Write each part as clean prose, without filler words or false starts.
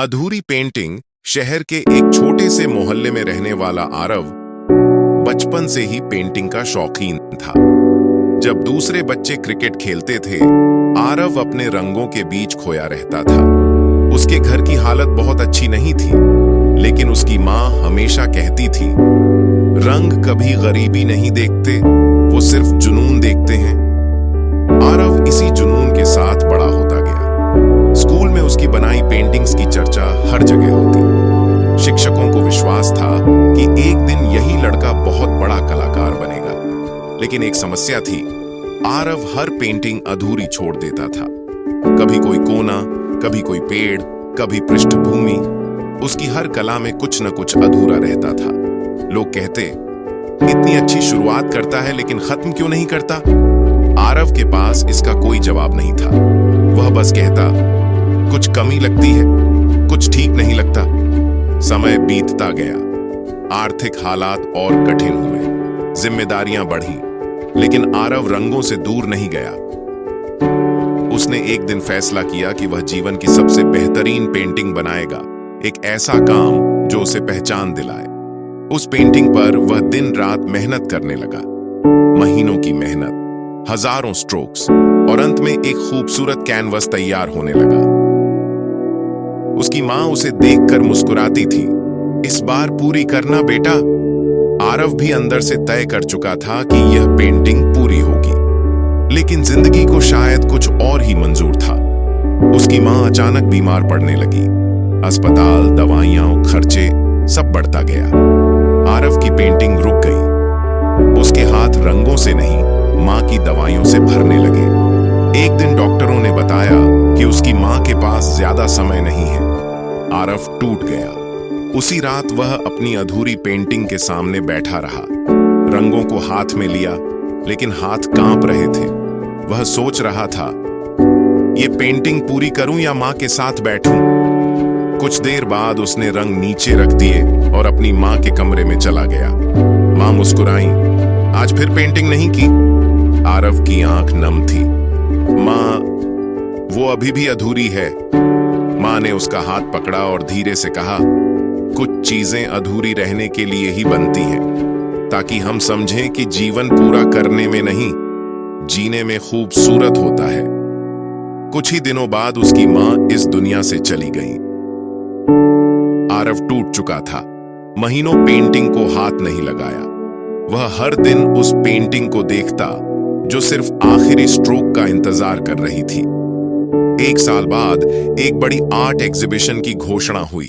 अधूरी पेंटिंग। शहर के एक छोटे से मोहल्ले में रहने वाला आरव बचपन से ही पेंटिंग का शौकीन था। जब दूसरे बच्चे क्रिकेट खेलते थे, आरव अपने रंगों के बीच खोया रहता था। उसके घर की हालत बहुत अच्छी नहीं थी, लेकिन उसकी माँ हमेशा कहती थी, रंग कभी गरीबी नहीं देखते, वो सिर्फ जुनून देखते हैं। आरव इसी जुनून के साथ बड़ा होता गया। स्कूल में उसकी बनाई पेंटिंग्स की चर्चा हर जगह होती। शिक्षकों को विश्वास था कि एक दिन यही लड़का बहुत बड़ा कलाकार बनेगा। लेकिन एक समस्या थी, आरव हर पेंटिंग अधूरी छोड़ देता था। कभी कोई कोना, कभी कोई पेड़, कभी पृष्ठभूमि। उसकी हर कला में कुछ न कुछ अधूरा रहता था। लोग कहते, इतनी अच्छी शुरुआत करता है लेकिन खत्म क्यों नहीं करता? आरव के पास इसका कोई जवाब नहीं था। वह बस कहता, कुछ कमी लगती है, कुछ ठीक नहीं लगता। समय बीतता गया, आर्थिक हालात और कठिन हुए, जिम्मेदारियां बढ़ी, लेकिन आरव रंगों से दूर नहीं गया। उसने एक दिन फैसला किया कि वह जीवन की सबसे बेहतरीन पेंटिंग बनाएगा, एक ऐसा काम जो उसे पहचान दिलाए। उस पेंटिंग पर वह दिन रात मेहनत करने लगा। महीनों की मेहनत, हजारों स्ट्रोक्स, और अंत में एक खूबसूरत कैनवस तैयार होने लगा। उसकी मां उसे देखकर मुस्कुराती थी, इस बार पूरी करना बेटा। आरव भी अंदर से तय कर चुका था कि यह पेंटिंग पूरी होगी, लेकिन जिंदगी को शायद कुछ और ही मंजूर था। उसकी मां अचानक बीमार पड़ने लगी। अस्पताल, दवाइयां, खर्चे सब बढ़ता गया। आरव की पेंटिंग रुक गई। उसके हाथ रंगों से नहीं, मां की दवाइयों से भरने लगे। एक दिन डॉक्टरों ने बताया कि उसकी मां के पास ज्यादा समय नहीं है। आरव टूट गया। उसी रात वह अपनी अधूरी पेंटिंग के सामने बैठा रहा। रंगों को हाथ में लिया, लेकिन हाथ कांप रहे थे। वह सोच रहा था, ये पेंटिंग पूरी करूं या मां के साथ बैठूं? कुछ देर बाद उसने रंग नीचे रख दिए और अपनी मां के कमरे में चला गया। मां मुस्कुराई, आज फिर पेंटिंग नहीं की? आरव की आंख नम थी। मां, वो अभी भी अधूरी है। मां ने उसका हाथ पकड़ा और धीरे से कहा, कुछ चीजें अधूरी रहने के लिए ही बनती हैं, ताकि हम समझें कि जीवन पूरा करने में नहीं, जीने में खूबसूरत होता है। कुछ ही दिनों बाद उसकी मां इस दुनिया से चली गई। आरव टूट चुका था। महीनों पेंटिंग को हाथ नहीं लगाया। वह हर दिन उस पेंटिंग को देखता जो सिर्फ आखिरी स्ट्रोक का इंतजार कर रही थी। एक साल बाद एक बड़ी आर्ट एग्जीबिशन की घोषणा हुई।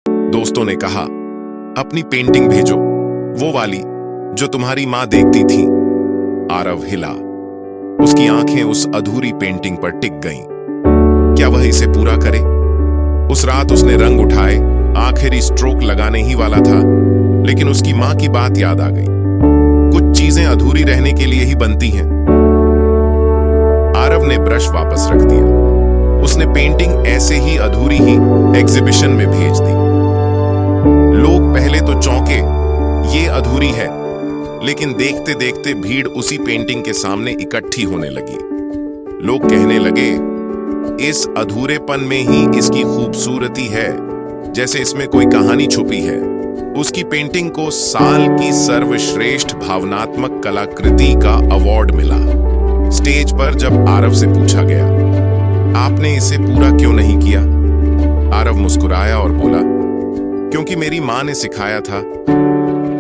दोस्तों ने कहा, अपनी पेंटिंग भेजो, वो वाली जो तुम्हारी मां देखती थी। आरव हिला। उसकी आंखें उस अधूरी पेंटिंग पर टिक गईं। क्या वह इसे पूरा करे? उस रात उसने रंग उठाए, आखिरी स्ट्रोक लगाने ही वाला था, लेकिन उसकी मां की बात याद आ गई। कुछ चीजें अधूरी रहने के लिए ही बनती हैं। आरव ने ब्रश वापस रख दिया। उसने पेंटिंग ऐसे ही अधूरी ही एग्जीबिशन में भेज दी। लोग पहले तो चौंके, ये अधूरी है, लेकिन देखते देखते भीड़ उसी पेंटिंग के सामने इकट्ठी होने लगी। लोग कहने लगे, इस अधूरेपन में ही इसकी खूबसूरती है, जैसे इसमें कोई कहानी छुपी है। उसकी पेंटिंग को साल की सर्वश्रेष्ठ भावनात्मक कलाकृति का अवार्ड मिला। स्टेज पर जब आरव से पूछा गया, आपने इसे पूरा क्यों नहीं किया? आरव मुस्कुराया और बोला, क्योंकि मेरी मां ने सिखाया था,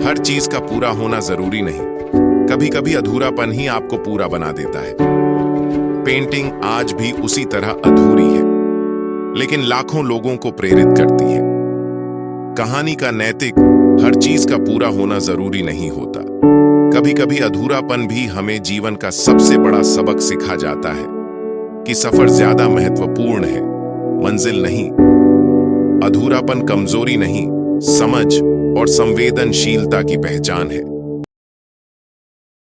हर चीज का पूरा होना जरूरी नहीं, कभी कभी अधूरापन ही आपको पूरा बना देता है। पेंटिंग आज भी उसी तरह अधूरी है, लेकिन लाखों लोगों को प्रेरित करती है। कहानी का नैतिक, हर चीज का पूरा होना जरूरी नहीं होता। कभी कभी अधूरापन भी हमें जीवन का सबसे बड़ा सबक सिखा जाता है कि सफर ज्यादा महत्वपूर्ण है, मंजिल नहीं। अधूरापन कमजोरी नहीं, समझ और संवेदनशीलता की पहचान है।